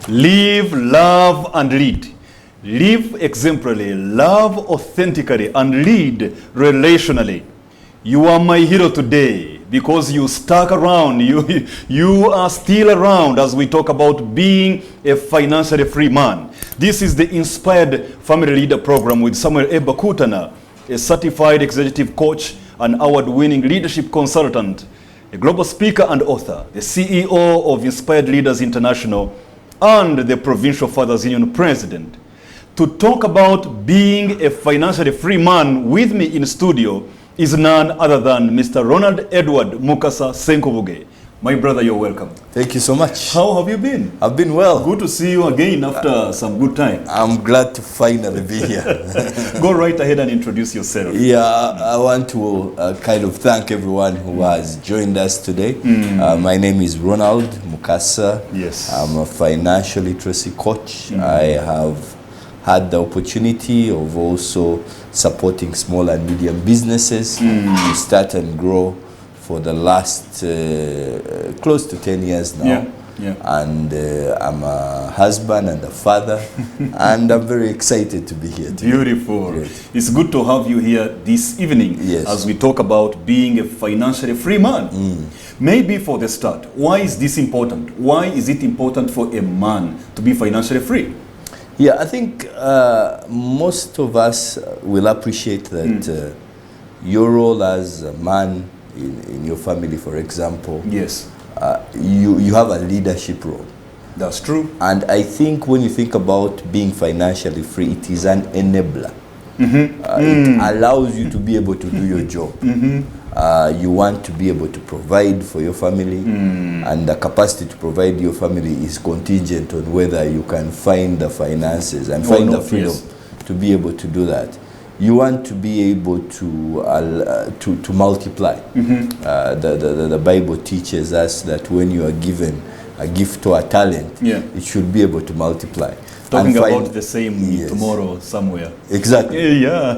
Live, love, and lead. Live exemplarily, love authentically, and lead relationally. You are my hero today because you stuck around. You are still around as we talk about being a financially free man. This is the Inspired Family Leader Program with Samuel Ebakutana, a certified executive coach, an award-winning leadership consultant, a global speaker and author, the CEO of Inspired Leaders International, and the Provincial Fathers Union President. To talk about being a financially free man with me in studio is none other than Mr. Ronald Edward Mukasa Senkobuge. My brother, you're welcome. Thank you so much. How have you been? I've been well. Good to see you again after some good time. I'm glad to finally be here. Go right ahead and introduce yourself. Yeah, I want to kind of thank everyone who has joined us today. My name is Ronald Mukasa. Yes. I'm a financial literacy coach. I have had the opportunity of also supporting small and medium businesses to start and grow for the last close to 10 years now. Yeah. And I'm a husband and a father, and I'm very excited to be here today. Beautiful. Great. It's good to have you here this evening as we talk about being a financially free man. Maybe for the start, why is this important? Why is it important for a man to be financially free? Yeah, I think most of us will appreciate that your role as a man in your family, for example, yes, you have a leadership role. That's true. And I think when you think about being financially free, it is an enabler. It allows you to be able to do your job. You want to be able to provide for your family, and the capacity to provide your family is contingent on whether you can find the finances and find the freedom to be able to do that. You want to be able to multiply. The Bible teaches us that when you are given a gift or a talent, it should be able to multiply. Talking about the same tomorrow somewhere. Exactly. Yeah.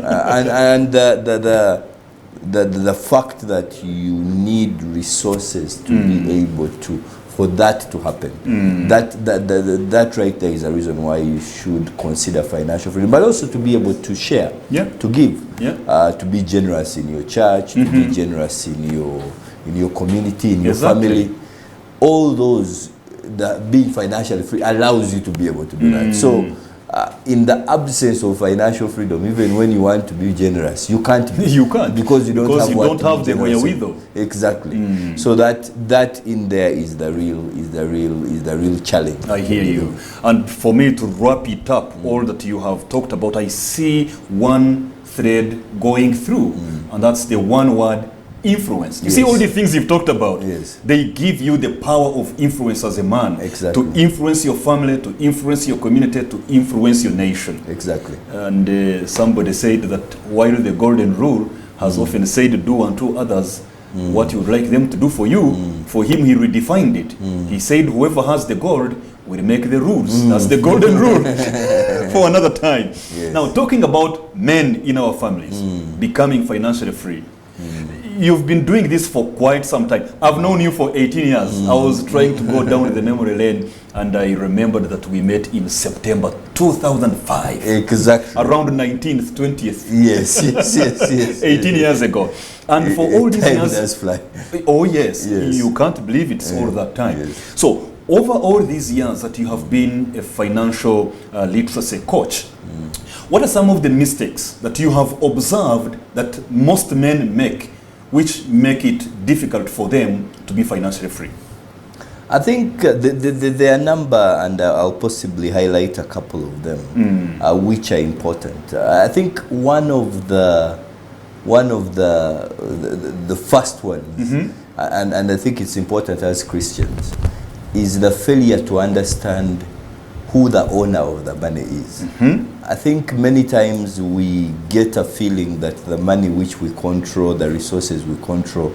The fact that you need resources to be able to, for that to happen, that right there is a reason why you should consider financial freedom, but also to be able to share, to give, to be generous in your church, to be generous in your community, in your family. All those, being financially free allows you to be able to do that. So in the absence of financial freedom, even when you want to be generous, you can't because you don't have the wherewithal. Exactly. So that in there is the real challenge. I hear you. And for me to wrap it up, all that you have talked about, I see one thread going through, and that's the one word: influence. You see all the things you've talked about, they give you the power of influence as a man. Exactly. To influence your family, to influence your community, to influence your nation. Exactly. And somebody said that while the golden rule has often said, do unto others what you would like them to do for you, for him he redefined it. He said, whoever has the gold will make the rules. That's the golden rule for another time. Now, talking about men in our families becoming financially free, you've been doing this for quite some time. I've known you for 18 years. I was trying to go down the memory lane, and I remembered that we met in September 2005. Exactly. Around 19th, 20th. Yes. 18 years ago. And for all these years... does fly. Oh, yes. You can't believe it's all that time. So, over all these years that you have been a financial literacy coach, what are some of the mistakes that you have observed that most men make, which make it difficult for them to be financially free? I think there are a number, and I'll possibly highlight a couple of them, which are important. I think one of the first ones, and I think it's important as Christians, is the failure to understand who the owner of the money is. I think many times we get a feeling that the money which we control, the resources we control,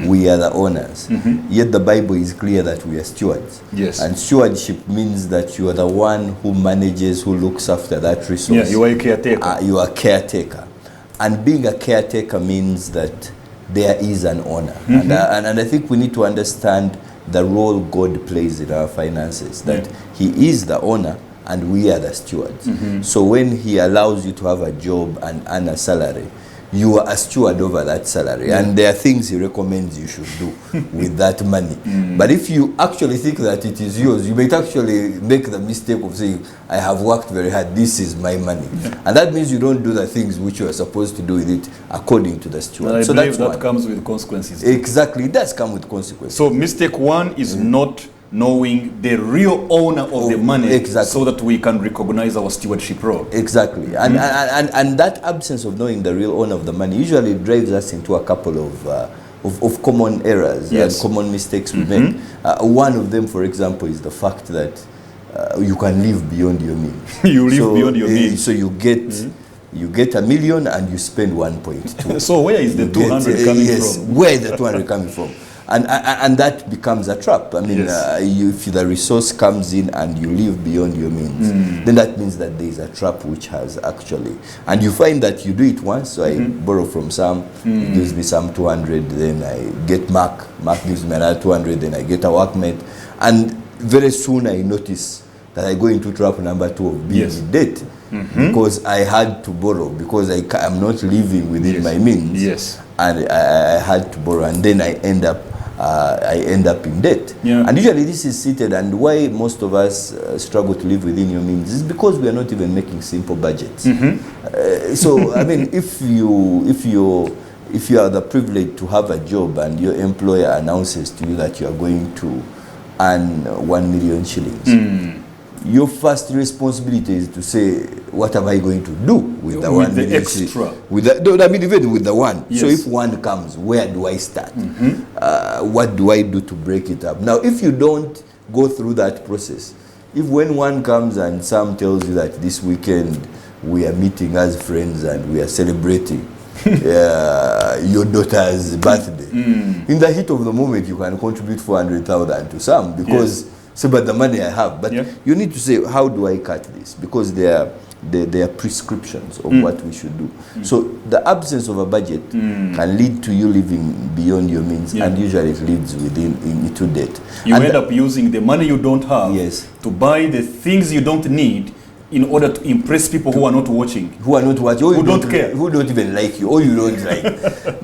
we are the owners. Yet the Bible is clear that we are stewards. Yes. And stewardship means that you are the one who manages, who looks after that resource. Yeah, you are a caretaker. You are a caretaker. And being a caretaker means that there is an owner. And I think we need to understand the role God plays in our finances, that He is the owner and we are the stewards. So when he allows you to have a job and earn a salary, you are a steward over that salary, and there are things he recommends you should do with that money. But if you actually think that it is yours, you might actually make the mistake of saying, I have worked very hard, this is my money. And that means you don't do the things which you are supposed to do with it according to the steward. So believe that comes with consequences. Exactly, it does come with consequences. So mistake one is not knowing the real owner of the money, so that we can recognize our stewardship role. Exactly. And that absence of knowing the real owner of the money usually drives us into a couple of common errors and common mistakes we make. One of them, for example, is the fact that you can live beyond your means. You live beyond your means. So you get $1 million and you spend 1.2. So where is the 200 coming from? Where is the 200 coming from? And that becomes a trap. I mean, if the resource comes in and you live beyond your means, then that means that there is a trap which has actually, and you find that you do it once. So I borrow from Sam, he gives me some 200, then I get Mark gives me another 200, then I get a workmate, and very soon I notice that I go into trap number 2 of being in debt. Because I had to borrow, because I'm not living within my means, and I had to borrow, and then I end up in debt. And usually this is seated, and why most of us struggle to live within your means is because we are not even making simple budgets. So I mean, if you are the privileged to have a job and your employer announces to you that you are going to earn 1 million shillings, your first responsibility is to say, what am I going to do with the 1 million extra? I mean, even with the one. So if one comes, where do I start? What do I do to break it up? Now, if you don't go through that process, if when one comes and Sam tells you that this weekend we are meeting as friends and we are celebrating your daughter's birthday, in the heat of the moment you can contribute 400,000 to Sam because but the money I have. But you need to say, how do I cut this? Because there are prescriptions of what we should do. So the absence of a budget can lead to you living beyond your means, and usually it leads into debt. You end up using the money you don't have to buy the things you don't need in order to impress people who are not watching. Who are not watching. Who don't care. Who don't even like you, or you don't like.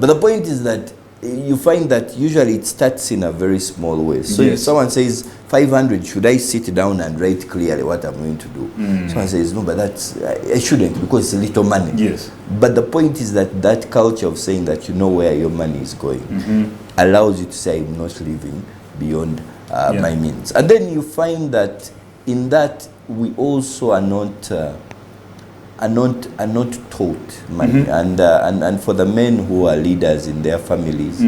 But the point is that you find that usually it starts in a very small way. So if someone says 500, should I sit down and write clearly what I'm going to do? Someone says, no, but I shouldn't, because it's a little money. But the point is that culture of saying that you know where your money is going allows you to say, I'm not living beyond my means. And then you find that in that we also are not taught money, and for the men who are leaders in their families,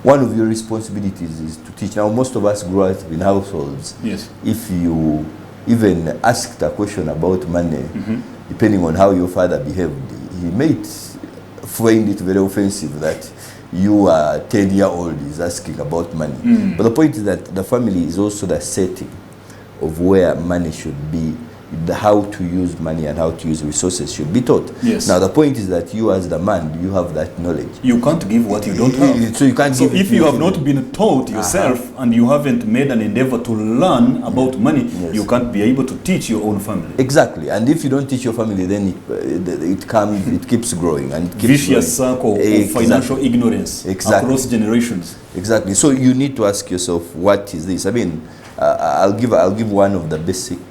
one of your responsibilities is to teach. Now, most of us grow up in households. If you even asked a question about money, depending on how your father behaved, he might find it very offensive that you are 10-year-old is asking about money. But the point is that the family is also the setting of where money should be. How to use money and how to use resources should be taught. Now the point is that you as the man, you have that knowledge. You can't give what you don't have. So you can't give if you have not been taught yourself and you haven't made an endeavor to learn about money, you can't be able to teach your own family. Exactly. And if you don't teach your family, then it keeps growing and keeps vicious circle of financial ignorance across generations. Exactly. So you need to ask yourself, what is this? I mean, I'll give one of the basic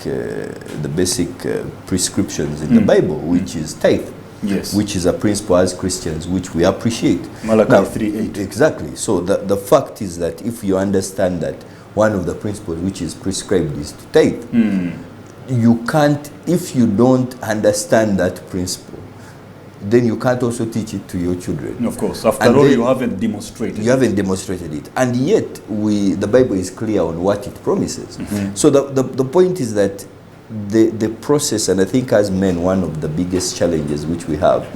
prescriptions in the Bible, which is tithe, which is a principle as Christians which we appreciate. Malachi 3:8. Exactly. So the fact is that if you understand that one of the principles which is prescribed is to tithe, you can't, if you don't understand that principle, then you can't also teach it to your children. Of course. After all, you haven't demonstrated it. You haven't demonstrated it. And yet, the Bible is clear on what it promises. So the point is that the process, and I think as men, one of the biggest challenges which we have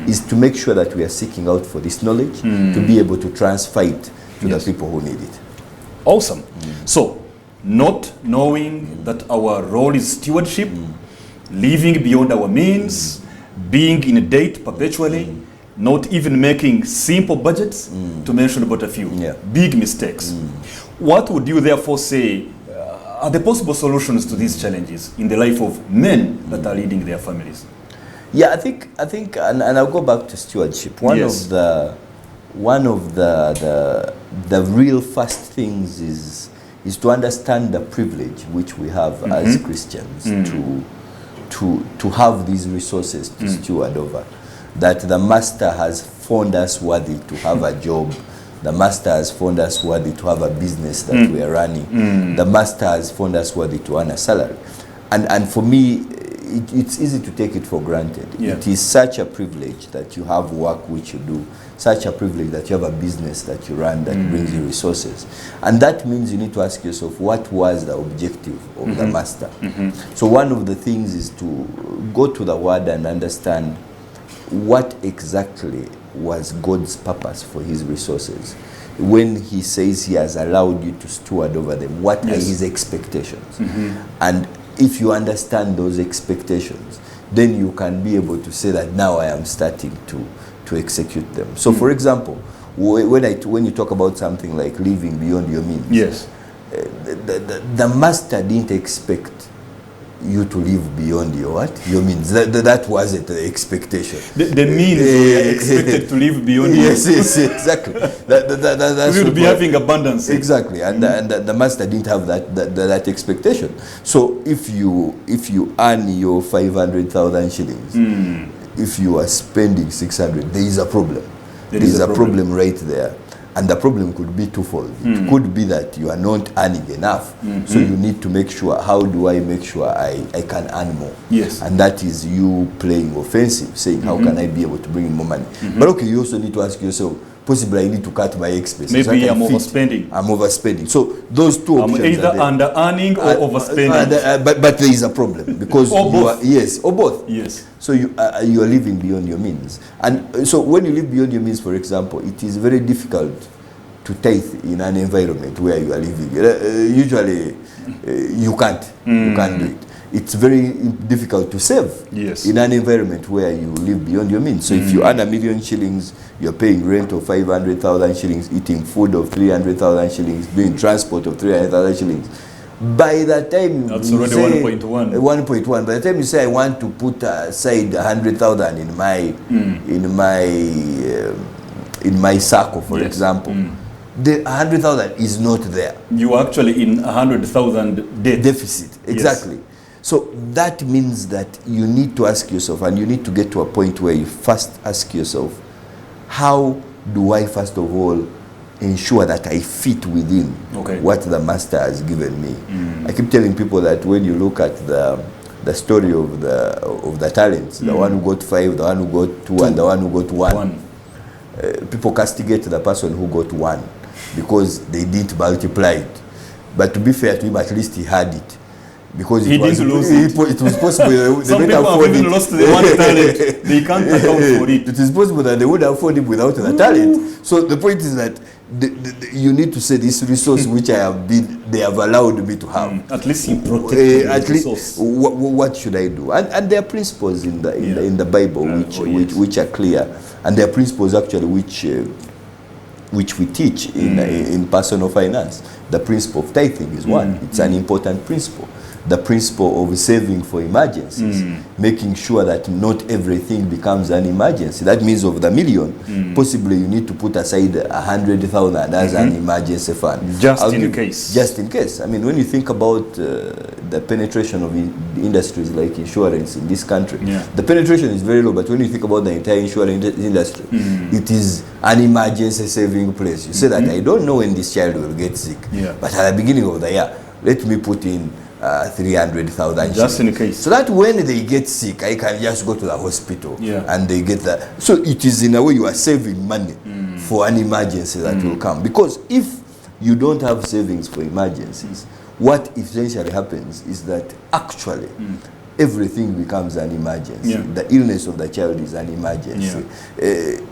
is to make sure that we are seeking out for this knowledge to be able to transfer it to the people who need it. Awesome. So, not knowing that our role is stewardship, living beyond our means, being in a debt perpetually, not even making simple budgets, to mention about a few big mistakes. What would you therefore say are the possible solutions to these challenges in the life of men that are leading their families? Yeah, I think, and I'll go back to stewardship. One of the real first things is to understand the privilege which we have as Christians to have these resources to steward over. That the Master has found us worthy to have a job. The Master has found us worthy to have a business that we are running. The Master has found us worthy to earn a salary. And for me, it's easy to take it for granted. Yeah. It is such a privilege that you have work which you do, such a privilege that you have a business that you run that brings you resources. And that means you need to ask yourself, what was the objective of the Master? So one of the things is to go to the Word and understand what exactly was God's purpose for his resources. When he says he has allowed you to steward over them, what are his expectations? And if you understand those expectations, then you can be able to say that now I am starting to execute them. So for example, when you talk about something like living beyond your means, the Master didn't expect you to live beyond your what? Your means. That wasn't the expectation. The means were expected to live beyond yes, exactly. That's we would be having abundance. Exactly, and the Master didn't have that expectation. So if you earn your 500,000 shillings, if you are spending 600, there is a problem. There is a problem right there. And the problem could be twofold. It could be that you are not earning enough. So you need to make sure, how do I make sure I can earn more? Yes. And that is you playing offensive, saying, how can I be able to bring in more money? But okay, you also need to ask yourself, possibly I need to cut my expenses. Maybe I'm overspending. I'm overspending. So those two options I'm either under earning or overspending. But there is a problem because or both. Or both. Yes. So you are living beyond your means. And so when you live beyond your means, for example, it is very difficult to tithe in an environment where you are living. Usually you can't. You can't do it. It's very difficult to save in an environment where you live beyond your means. So if you earn 1 million shillings, you're paying rent of 500,000 shillings, eating food of 300,000 shillings, doing transport of 300,000 shillings. By the time that's you already say 1.1. 1.1. By the time you say I want to put aside 100,000 in my circle, for example, the 100,000 is not there. You are actually in 100,000 deficit. Exactly. Yes. So that means that you need to ask yourself, and you need to get to a point where you first ask yourself, how do I first of all ensure that I fit within what the Master has given me? I keep telling people that when you look at the story of the talents, the one who got 5, the one who got 2, and the one who got 1, people castigate the person who got 1 because they didn't multiply it. But to be fair to him, at least he had it. Because he didn't lose it. It was possible. Some people have even lost the 1 talent. They can't account for it. It is possible that they would afford it without the talent. So the point is that you need to say this resource which they have allowed me to have. At least you protect the resource. What should I do? And there are principles in the Bible which are clear, and there are principles actually which we teach in personal finance. The principle of tithing is one. It's an important principle. The principle of saving for emergencies, making sure that not everything becomes an emergency. That means of the million, possibly you need to put aside 100,000 as an emergency fund. Just in case. Just in case. I mean, when you think about the penetration of industries like insurance in this country, the penetration is very low, but when you think about the entire insurance industry, it is an emergency saving place. You say that I don't know when this child will get sick, but at the beginning of the year, let me put in 300,000 just in case, so that when they get sick, I can just go to the hospital and they get that. So it is in a way you are saving money for an emergency that will come. Because if you don't have savings for emergencies, what essentially happens is that actually everything becomes an emergency. The illness of the child is an emergency.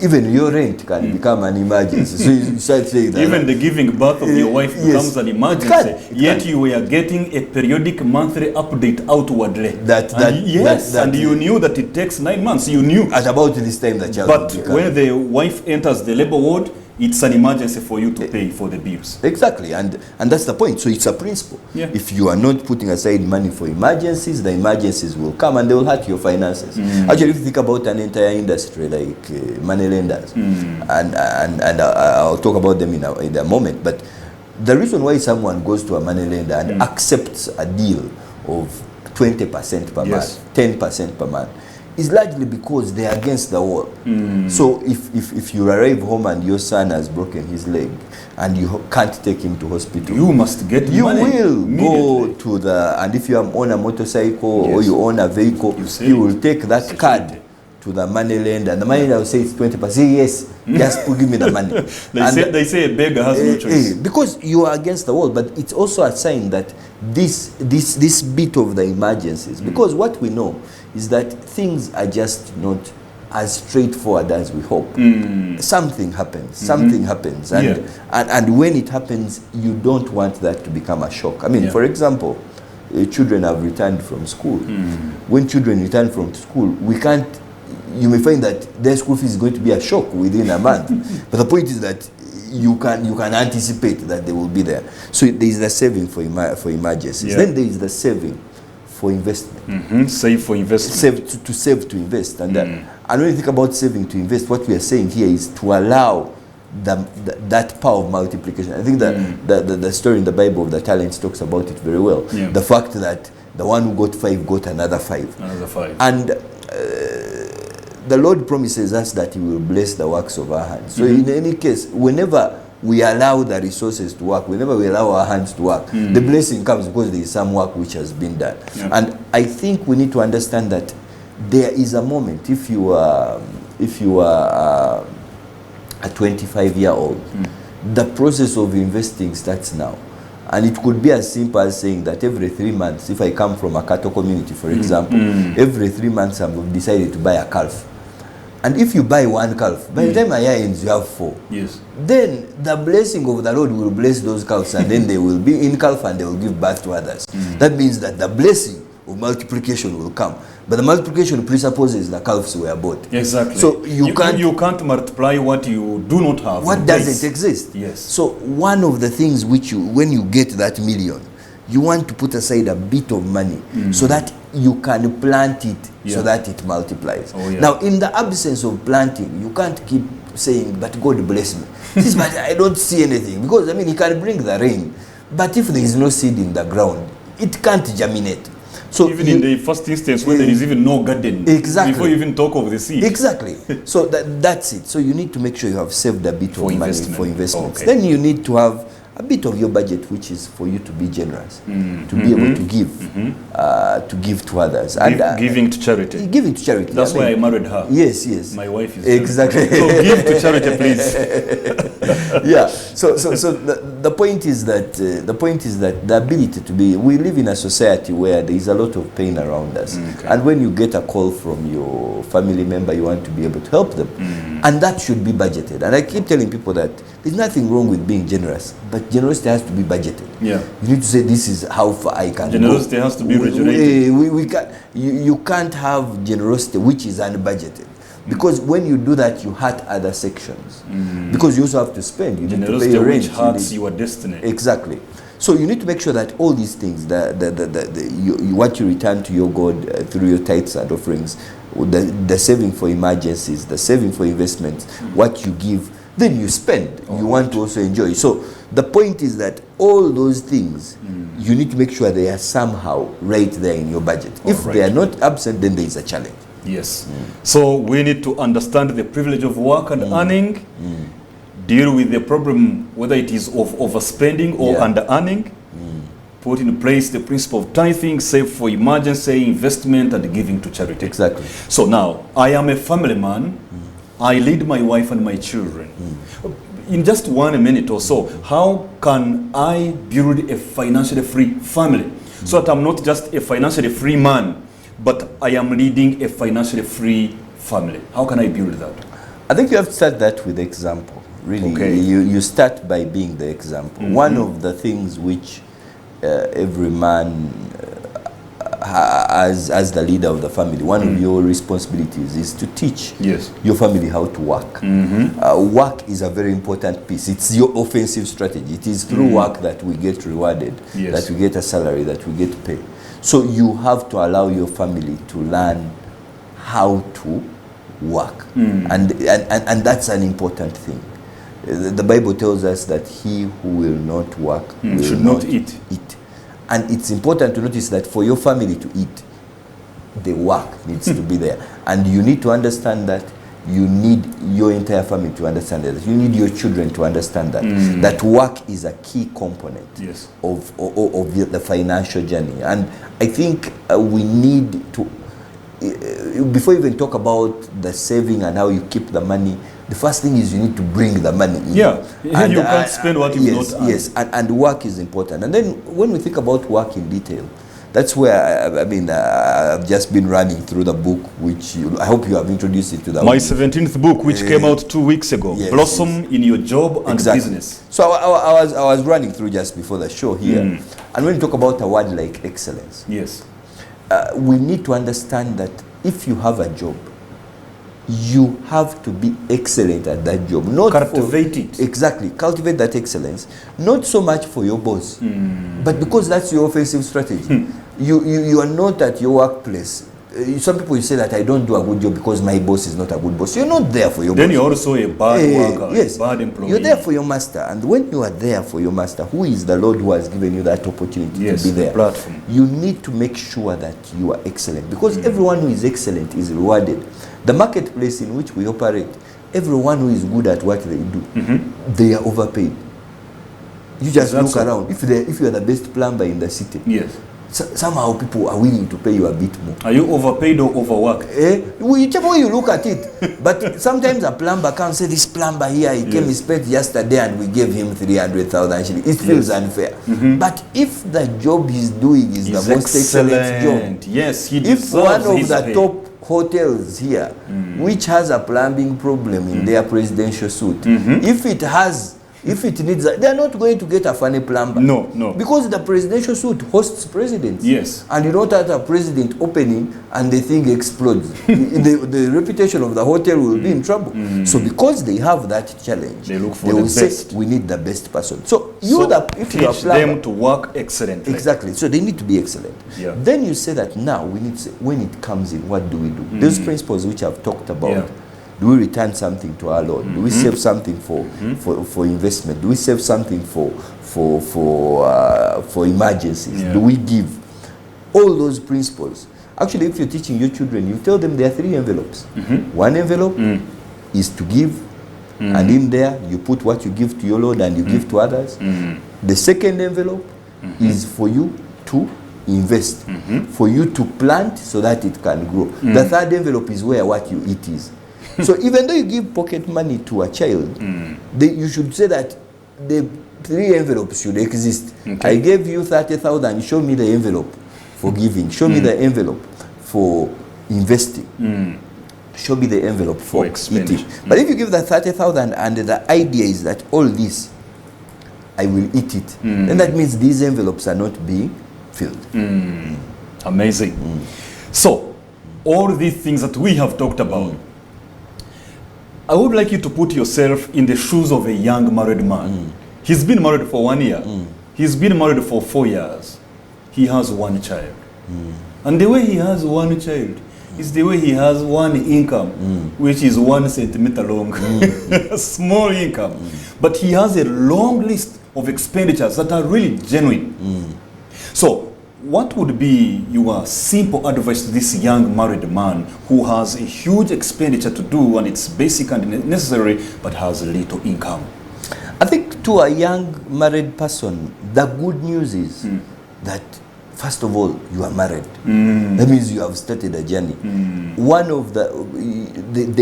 Even your rent can become an emergency. So you start saying that even the giving birth of your wife becomes an emergency. Yet you were getting a periodic monthly update outwardly. And you knew that it takes 9 months. You knew at about this time the child. But when the wife enters the labor ward, it's an emergency for you to pay for the bills. Exactly, and that's the point. So it's a principle. Yeah. If you are not putting aside money for emergencies, the emergencies will come and they will hurt your finances. Actually, if you think about an entire industry like money lenders, and I'll talk about them in a moment, but the reason why someone goes to a money lender and accepts a deal of 20% per month, 10% per month, is largely because they are against the wall. So if you arrive home and your son has broken his leg and you can't take him to hospital, you must get money. You will go to and if you own a motorcycle or you own a vehicle, you will take that card to the money lender, and the money lender will say it's 20%. Say yes, just give me the money. They say a beggar has no choice. Because you are against the wall, but it's also a sign that this bit of the emergencies, because what we know is that things are just not as straightforward as we hope. Something happens, and when it happens, you don't want that to become a shock. I mean, for example, children have returned from school. When children return from school, you may find that their school fees is going to be a shock within a month. But the point is that you can anticipate that they will be there. So there is the saving for emergencies. Then there is the saving for investment. Save for investment. Save to invest. And when you think about saving to invest, what we are saying here is to allow that power of multiplication. I think that the story in the Bible of the talents talks about it very well. The fact that the one who got 5 got another 5. And the Lord promises us that He will bless the works of our hands. So in any case, whenever we allow the resources to work, whenever we allow our hands to work, the blessing comes because there is some work which has been done. And I think we need to understand that there is a moment, if you are a 25-year-old, the process of investing starts now. And it could be as simple as saying that every 3 months, if I come from a cattle community, for example, every 3 months I've decided to buy a calf. And if you buy 1 calf, by the time a year ends, you have 4. Yes. Then the blessing of the Lord will bless those calves, and then they will be in calf and they will give birth to others. That means that the blessing of multiplication will come. But the multiplication presupposes the calves were bought. Exactly. So you can't multiply what you do not have. What doesn't exist. Yes. So one of the things which when you get that million, you want to put aside a bit of money so that you can plant it so that it multiplies. Now, in the absence of planting, you can't keep saying, but God bless me. But I don't see anything. Because, I mean, He can bring the rain. But if there is no seed in the ground, it can't germinate. So even in the first instance, when there is even no garden, before you even talk of the seed. Exactly. So that's it. So you need to make sure you have saved a bit of money for investments. Okay. Then you need to have a bit of your budget, which is for you to be generous, to be able to give to others. Giving to charity. Giving to charity. That's why I married her. Yes, yes. My wife is exactly. So give to charity, please. Yeah. So the point is that the ability to be. We live in a society where there is a lot of pain around us, and when you get a call from your family member, you want to be able to help them, and that should be budgeted. And I keep telling people that there's nothing wrong with being generous, but generosity has to be budgeted. Yeah. You need to say, this is how far I can generosity go. has to be regulated. We can't, you can't have generosity which is unbudgeted. Because when you do that, you hurt other sections. Because you also have to spend. You need to pay your rent. Which hurts your destiny. Exactly. So you need to make sure that all these things, what you return to your God through your tithes and offerings, the saving for emergencies, the saving for investments, what you give, then you spend. You want to also enjoy. So the point is that all those things, you need to make sure they are somehow right there in your budget. If they are not absent, then there is a challenge. Yes. So we need to understand the privilege of work and earning, deal with the problem, whether it is of overspending or under-earning, put in place the principle of tithing, save for emergency, investment, and giving to charity. Exactly. So now, I am a family man. I lead my wife and my children. In just 1 minute or so, how can I build a financially free family so that I'm not just a financially free man, but I am leading a financially free family? How can I build that? I think you have to start that with example. Really, you start by being the example. One of the things which every man as the leader of the family, one of your responsibilities is to teach Yes. your family how to work. Work is a very important piece. It's your offensive strategy. It is through work that we get rewarded, Yes. that we get a salary, that we get paid. So you have to allow your family to learn how to work. And that's an important thing. The Bible tells us that he who will not work will should not eat. And it's important to notice that for your family to eat, the work needs to be there. And you need to understand that. You need your entire family to understand that. You need your children to understand that. That work is a key component Yes. of the financial journey. And I think we need to, before you even talk about the saving and how you keep the money, the first thing is you need to bring the money in. Yeah, and, you can't spend what you not earn. Yes, and work is important. And then when we think about work in detail, that's where, I've just been running through the book, which I hope you have introduced it to the My 17th book, which came out 2 weeks ago, yes, Blossom in Your Job and Exactly. Business. So I was running through just before the show here. And when you talk about a word like excellence, Yes. we need to understand that if you have a job, you have to be excellent at that job. Not Cultivate it. Exactly. Cultivate that excellence. Not so much for your boss, but because that's your offensive strategy. You are not at your workplace. Some people, you say that I don't do a good job because my boss is not a good boss. You're not there for your Then boss. you're also a bad worker, Yes. a bad employee. You're there for your master. And when you are there for your master, who is the Lord who has given you that opportunity Yes, to be there? the platform. You need to make sure that you are excellent. Because everyone who is excellent is rewarded. The marketplace in which we operate, everyone who is good at what they do, they are overpaid. You just look around. If you are the best plumber in the city, Yes. somehow people are willing to pay you a bit more. Are you overpaid or overworked? Whichever way you look at it. But sometimes a plumber can say, this plumber here, he came, he spent yesterday and we gave him 300,000 shillings. It feels unfair. But if the job he's doing is the most excellent job, yes, he if deserves one of his the pay. top hotels here, which has a plumbing problem in their presidential suite, if it needs, they're not going to get a funny plumber. No. Because the presidential suite hosts presidents. Yes. And you don't have a president opening and the thing explodes. the reputation of the hotel will be in trouble. So because they have that challenge, they look for they the will say, best. we need the best person. So if Teach you are a plumber, them to work excellently. exactly. So they need to be excellent. Yeah. Then you say that now we need to say, when it comes in, what do we do? Those principles which I've talked about. Yeah. Do we return something to our Lord? Do we save something for investment? Do we save something for emergencies? Yeah. Do we give? All those principles. Actually, if you're teaching your children, you tell them there are 3 envelopes. One envelope is to give, and in there you put what you give to your Lord and you give to others. The second envelope is for you to invest, for you to plant so that it can grow. The third envelope is where what you eat is. So even though you give pocket money to a child, you should say that the 3 envelopes should exist. Okay. I gave you 30,000, show me the envelope for giving. Show me the envelope for investing. Show me the envelope for eating. But if you give the 30,000 and the idea is that all this, I will eat it, then that means these envelopes are not being filled. Amazing. So, all these things that we have talked about, I would like you to put yourself in the shoes of a young married man. He's been married for 1 year. He's been married for 4 years. He has 1 child. And the way he has 1 child is the way he has 1 income, which is 1 centimeter long. Small income. But he has a long list of expenditures that are really genuine. So, what would be your simple advice to this young married man who has a huge expenditure to do and it's basic and necessary but has little income? I think to a young married person, the good news is that first of all, you are married. That means you have started a journey. One of there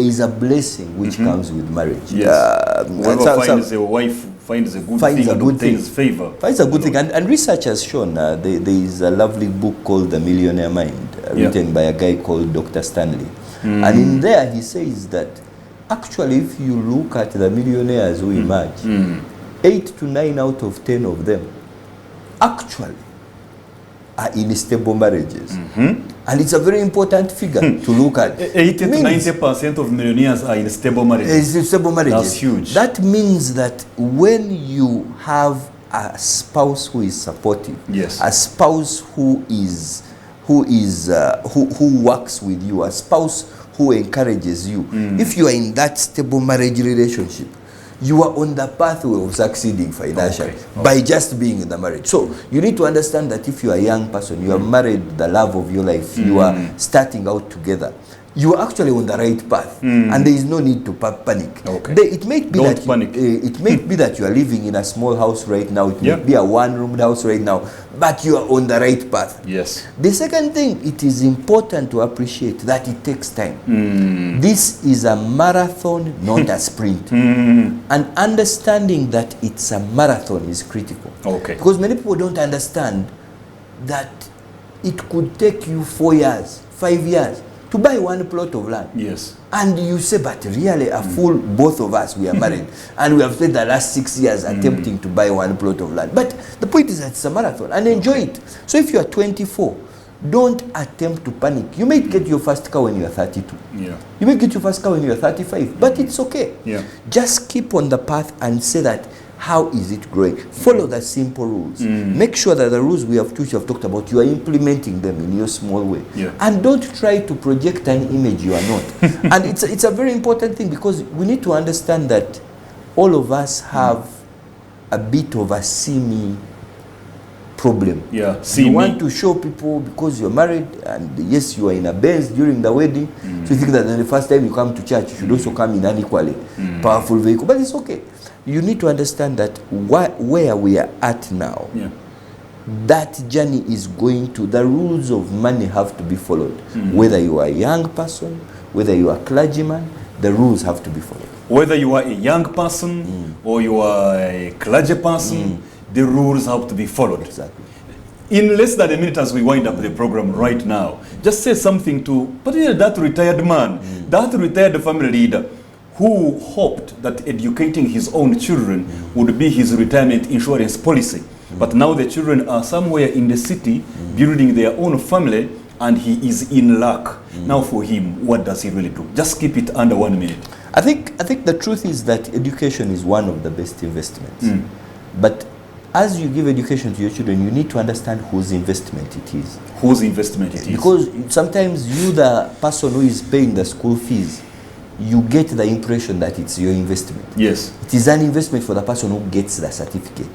is a blessing which comes with marriage. Yes. Whoever finds a wife finds a good thing and obtains favor. Finds a good thing. And research has shown there is a lovely book called The Millionaire Mind, written by a guy called Dr. Stanley. And in there he says that actually if you look at the millionaires who emerge, 8 to 9 out of 10 of them actually are in stable marriages. And it's a very important figure to look at. 80 to 90% of millionaires are in stable marriages. Stable marriages. That's huge. That means that when you have a spouse who is supportive, yes, a spouse who works with you, a spouse who encourages you, if you are in that stable marriage relationship, you are on the pathway of succeeding financially by just being in the marriage. So you need to understand that if you are a young person, you are married the love of your life, you are starting out together, you are actually on the right path, and there is no need to panic. It may be it may be that you are living in a small house right now, it may be a one-room house right now, but you are on the right path. Yes. The second thing, it is important to appreciate that it takes time. This is a marathon, not a sprint. And understanding that it's a marathon is critical. Because many people don't understand that it could take you 4 years, 5 years to buy one plot of land. Yes. And you say, but really a fool, both of us, we are married. And we have spent the last 6 years attempting to buy one plot of land. But the point is that it's a marathon, and enjoy it. So if you are 24, don't attempt to panic. You may get your first car when you are 32. Yeah. You may get your first car when you are 35, but it's okay. Yeah. Just keep on the path and say that, how is it growing? Follow the simple rules. Make sure that the rules we have talked about, you are implementing them in your small way. Yeah. And don't try to project an image you are not. And it's a very important thing, because we need to understand that all of us have a bit of a see-me problem. Yeah. You want to show people because you're married, and yes, you are in a Benz during the wedding, so you think that the first time you come to church, you should also come in an equally powerful vehicle. But it's okay. You need to understand that where we are at now, that journey is going to, the rules of money have to be followed. Whether you are a young person, whether you are a clergyman, the rules have to be followed. Whether you are a young person or you are a clergy person, the rules have to be followed. Exactly. In less than a minute as we wind up the program right now, just say something to particularly that retired man, that retired family leader, who hoped that educating his own children would be his retirement insurance policy. But now the children are somewhere in the city building their own family, and he is in luck. Now for him, what does he really do? Just keep it under 1 minute. I think the truth is that education is one of the best investments. But as you give education to your children, you need to understand whose investment it is. Whose investment it is. Because sometimes you, the person who is paying the school fees, you get the impression that it's your investment. Yes. It is an investment for the person who gets the certificate.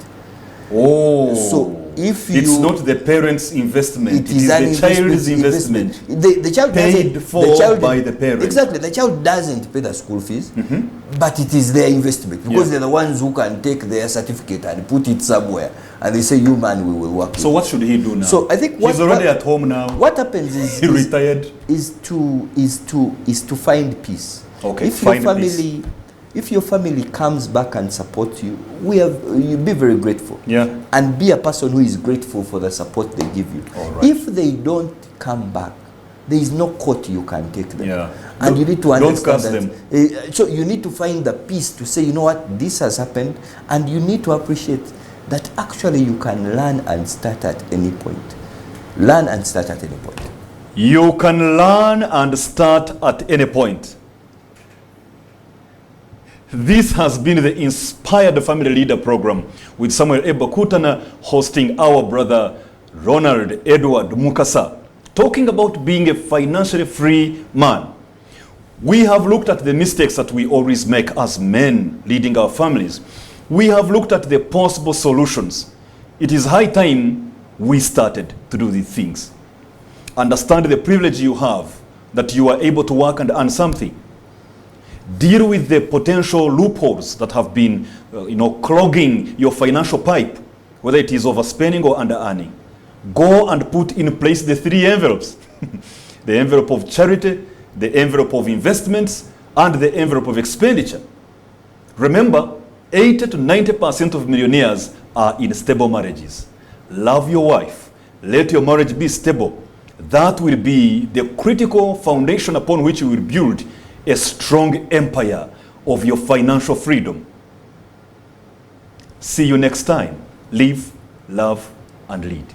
Oh. So if you... It's not the parent's investment. It is the child's investment. The child paid doesn't... for the child, by the parent. Exactly. The child doesn't pay the school fees, but it is their investment. Because they're the ones who can take their certificate and put it somewhere. And they say, you man, we will work. So what should he do now? So I think he's already at home now. What happens is... he retired. Is to find peace. Okay, if your family comes back and supports you, you be very grateful. Yeah. And be a person who is grateful for the support they give you. Right. If they don't come back, there is no court you can take them. Yeah. And you need to understand that. Them. So you need to find the peace to say, you know what, this has happened, and you need to appreciate that actually you can learn and start at any point. Learn and start at any point. You can learn and start at any point. This has been the Inspired Family Leader program with Samuel Ebakutana hosting our brother Ronald Edward Mukasa, talking about being a financially free man. We have looked at the mistakes that we always make as men leading our families. We have looked at the possible solutions. It is high time we started to do these things. Understand the privilege you have, that you are able to work and earn something. Deal with the potential loopholes that have been, clogging your financial pipe, whether it is overspending or under-earning. Go and put in place the 3 envelopes. The envelope of charity, the envelope of investments, and the envelope of expenditure. Remember, 80 to 90% of millionaires are in stable marriages. Love your wife. Let your marriage be stable. That will be the critical foundation upon which you will build a strong empire of your financial freedom. See you next time. Live, love, and lead.